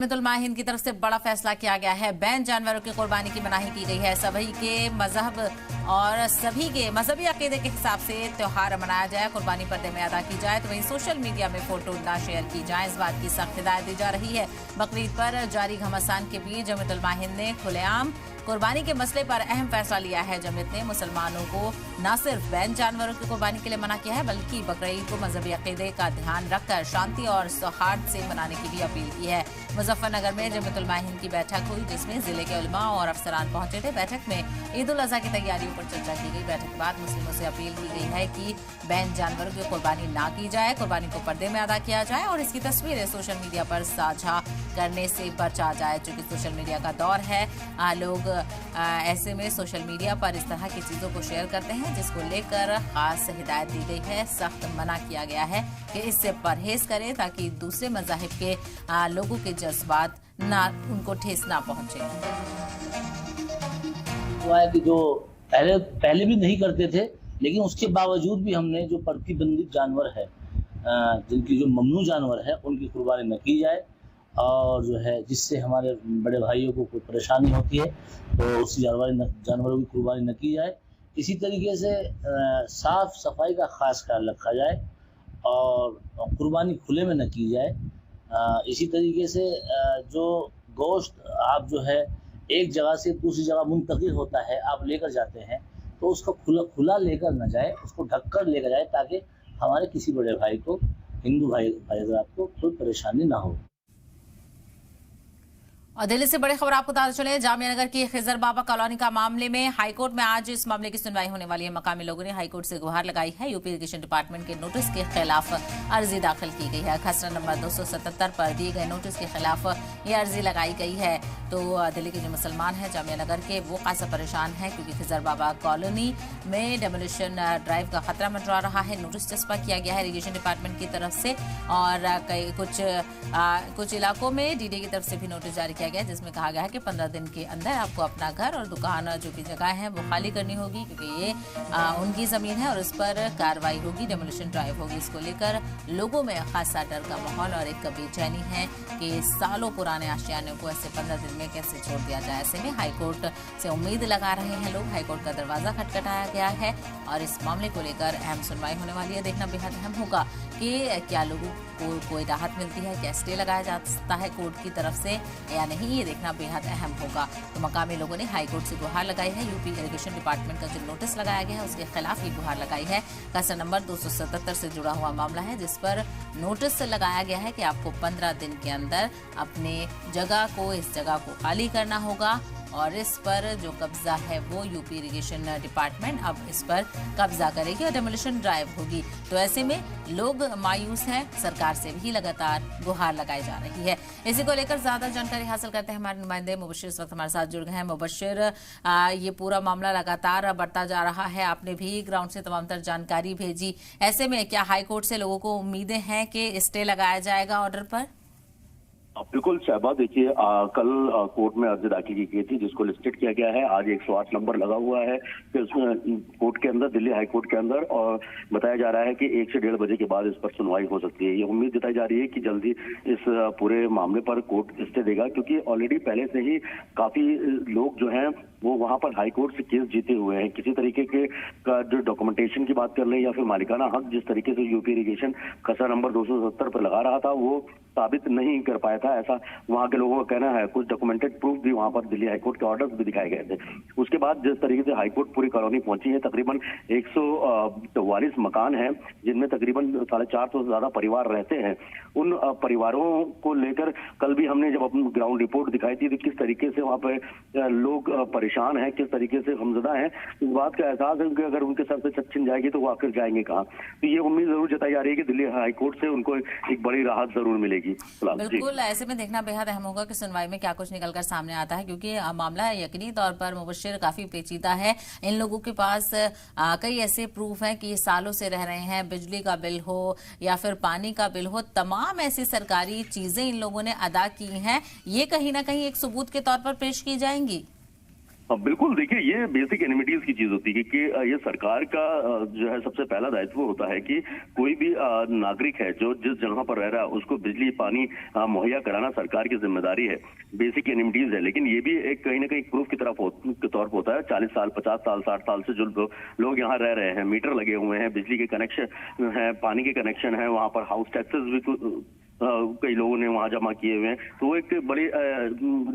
जमीयतुल हिंद की तरफ से बड़ा फैसला किया गया है। बैन जानवरों की कुर्बानी की मनाही की गई है। सभी के मजहब और सभी के मजहबी अकीदे के हिसाब से त्यौहार मनाया जाए, कुर्बानी पर्दे में अदा की जाए। तो वहीं सोशल मीडिया में फोटो ना शेयर की जाए, इस बात की सख्त हिदायत दी जा रही है। बकरीद पर जारी घमासान के बीच जमीयतुल हिंद ने खुलेआम कुर्बानी के मसले पर अहम फैसला लिया है। जमीयत ने मुसलमानों को न सिर्फ बैन जानवरों की कुर्बानी के लिए मना किया है, बल्कि बकरीद को मजहबी अकीदे का ध्यान रखकर शांति और सौहार्द से मनाने की भी अपील की है। मुजफ्फरनगर में जमीयतुल हिंद की बैठक हुई, जिसमें जिले के उलमा और अफसरान पहुंचे थे। बैठक में ईद उल अजहा की तैयारियों पर चर्चा की गई। बैठक के बाद मुस्लिमों से अपील की गई है कि बैन जानवरों की कुर्बानी ना की जाए, कुर्बानी को पर्दे में अदा किया जाए और इसकी तस्वीरें सोशल मीडिया पर साझा करने से बचा जाए। चूंकि सोशल मीडिया का दौर है, लोग ऐसे में सोशल मीडिया पर इस तरह की चीजों को शेयर करते हैं, जिसको लेकर खास हिदायत दी गई है। सख्त मना किया गया है कि इससे परहेज करें, ताकि दूसरे मज़ाहिब के लोगों के जज्बात ना उनको ठेस ना पहुंचे। हुआ है कि जो पहले भी नहीं करते थे, लेकिन उसके बावजूद भी हमने जो प्रतिबंधित जानवर है, जिनकी जो ममनू जानवर है, उनकी कुर्बानी न की जाए। और जो है जिससे हमारे बड़े भाइयों को कोई परेशानी होती है, तो उस जानवरों की कुर्बानी न की जाए। इसी तरीके से साफ सफाई का खास ख्याल रखा जाए और कुर्बानी खुले में न की जाए। इसी तरीके से जो गोश्त आप जो है एक जगह से दूसरी जगह मुंतकिल होता है, आप लेकर जाते हैं, तो उसको खुला लेकर न जाए, उसको ढककर लेकर जाए, ताकि हमारे किसी बड़े भाई को, हिंदू भाई को कोई परेशानी ना हो। और दिल्ली से बड़ी खबर आपको बता चले, जामिया नगर की खिजर बाबा कॉलोनी का मामले में हाईकोर्ट में आज इस मामले की सुनवाई होने वाली है। मकामी लोगों ने हाईकोर्ट से गुहार लगाई है। यूपी इरिगेशन डिपार्टमेंट के नोटिस के खिलाफ अर्जी दाखिल की गई है। खसरा नंबर 277 पर दिए गए नोटिस के खिलाफ ये अर्जी लगाई गई है। तो दिल्ली के जो मुसलमान हैं जामिया नगर के, वो खासा परेशान है, क्योंकि खिजर बाबा कॉलोनी में डेमोलिशन ड्राइव का खतरा मंडरा रहा है। नोटिस चस्पा किया गया है इरिगेशन डिपार्टमेंट की तरफ से, और कुछ इलाकों में डीडी की तरफ से भी नोटिस जारी किया गया, जिसमें कहा गया है कि 15 दिन के अंदर आपको अपना घर और दुकान जो की जगह है वो खाली करनी होगी, क्योंकि ये उनकी जमीन है और उस पर कार्रवाई होगी, डेमोलिशन ड्राइव होगी। इसको लेकर लोगों में खासा डर का माहौल और एक बेचैनी है कि सालों पुराने आशियाने को ऐसे 15 दिन में कैसे छोड़ दिया जाए। ऐसे में हाईकोर्ट से उम्मीद लगा रहे हैं लोग। हाईकोर्ट का दरवाजा खटखटाया गया है और इस मामले को लेकर अहम सुनवाई होने वाली है। देखना बेहद अहम होगा कि क्या लोगों को कोई राहत मिलती है, क्या स्टे लगाया जा सकता है कोर्ट की तरफ से या नहीं, ये देखना बेहद अहम होगा। तो मकामी लोगों ने हाईकोर्ट से गुहार लगाई है। यूपी इरिगेशन डिपार्टमेंट का जो नोटिस लगाया गया है, उसके खिलाफ ये गुहार लगाई है। खसरा नंबर 277 से जुड़ा हुआ मामला है, जिस पर नोटिस लगाया गया है कि आपको 15 दिन के अंदर अपने इस जगह को खाली करना होगा। और इस पर जो कब्जा है वो यूपी इरिगेशन डिपार्टमेंट अब इस पर कब्जा करेगी और डेमोलिशन ड्राइव होगी। तो ऐसे में लोग मायूस हैं, सरकार से भी लगातार गुहार लगाई जा रही है। इसी को लेकर ज्यादा जानकारी हासिल करते हैं हमारे नुमाइंदे मुबशिर इस वक्त हमारे साथ जुड़ गए हैं। मुबशिर, ये पूरा मामला लगातार बढ़ता जा रहा है, आपने भी ग्राउंड से तमाम तर जानकारी भेजी। ऐसे में क्या हाईकोर्ट से लोगों को उम्मीदें हैं कि स्टे लगाया जाएगा ऑर्डर पर? बिल्कुल शहबाज, देखिए कल कोर्ट में अर्जी दाखिल की गई थी, जिसको लिस्टेड किया गया है। आज 108 नंबर लगा हुआ है कि उसमें कोर्ट के अंदर, दिल्ली हाई कोर्ट के अंदर, और बताया जा रहा है कि 1 से 1.5 बजे के बाद इस पर सुनवाई हो सकती है। ये उम्मीद जताई जा रही है कि जल्दी इस पूरे मामले पर कोर्ट स्टे देगा, क्योंकि ऑलरेडी पहले से ही काफी लोग जो हैं वो वहां पर हाई कोर्ट से केस जीते हुए हैं। किसी तरीके के जो डॉक्यूमेंटेशन की बात कर लें या फिर मालिकाना हक जिस तरीके से यूपी इरिगेशन खसरा नंबर 270 पर लगा रहा था, वो साबित नहीं कर पाया था, ऐसा वहां के लोगों का कहना है। कुछ डॉक्यूमेंटेड प्रूफ भी वहां पर दिल्ली हाईकोर्ट के ऑर्डर्स भी दिखाए गए थे। उसके बाद जिस तरीके से हाईकोर्ट पूरी कॉलोनी पहुंची है, तकरीबन 144 मकान हैं, जिनमें तकरीबन 450 से ज्यादा परिवार रहते हैं। उन परिवारों को लेकर कल भी हमने जब अपनी ग्राउंड रिपोर्ट दिखाई थी, तो किस तरीके से वहां पर लोग परेशान हैं, किस तरीके से गमज़दा हैं, इस बात का एहसास है कि अगर उनके सर से छत छिन जाएगी तो वो आखिर जाएंगे कहाँ। तो ये उम्मीद जरूर जताई जा रही है कि दिल्ली हाईकोर्ट से उनको एक बड़ी राहत जरूर मिलेगी। बिल्कुल, ऐसे में देखना बेहद अहम होगा कि सुनवाई में क्या कुछ निकलकर सामने आता है, क्योंकि मामला यकीनी तौर पर मुबशिर काफी पेचीदा है। इन लोगों के पास कई ऐसे प्रूफ हैं कि सालों से रह रहे हैं, बिजली का बिल हो या फिर पानी का बिल हो, तमाम ऐसी सरकारी चीजें इन लोगों ने अदा की हैं। ये कहीं ना कहीं एक सबूत के तौर पर पेश की जाएंगी। बिल्कुल, देखिए ये बेसिक एनिमिटीज की चीज होती है कि ये सरकार का जो है सबसे पहला दायित्व होता है कि कोई भी नागरिक है जो जिस जगह पर रह रहा है उसको बिजली पानी मुहैया कराना सरकार की जिम्मेदारी है, बेसिक एनिमिटीज है। लेकिन ये भी एक कहीं ना कहीं प्रूफ की के तौर पर होता है। 40 साल 50 साल 60 साल से जो लोग यहाँ रह रहे हैं, मीटर लगे हुए हैं, बिजली के कनेक्शन है, पानी के कनेक्शन है, वहां पर हाउस टैक्सेस भी कई लोगों ने वहां जमा किए हुए हैं, तो एक बड़ी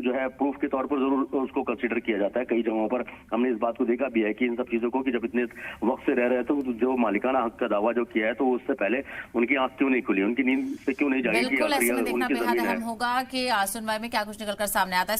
जो है प्रूफ के तौर पर जरूर उसको कंसीडर किया जाता है। कई जगहों पर हमने इस बात को देखा भी है कि इन सब चीजों को कि जब इतने वक्त से रह रहे हैं तो जो मालिकाना हक का दावा जो किया है तो उससे पहले उनकी आंख क्यों नहीं खुली, उनकी नींद से क्यों नहीं जागी? बिल्कुल, ऐसे में देखना बेहद अहम होगा कि सुनवाई में क्या कुछ निकलकर सामने आता है।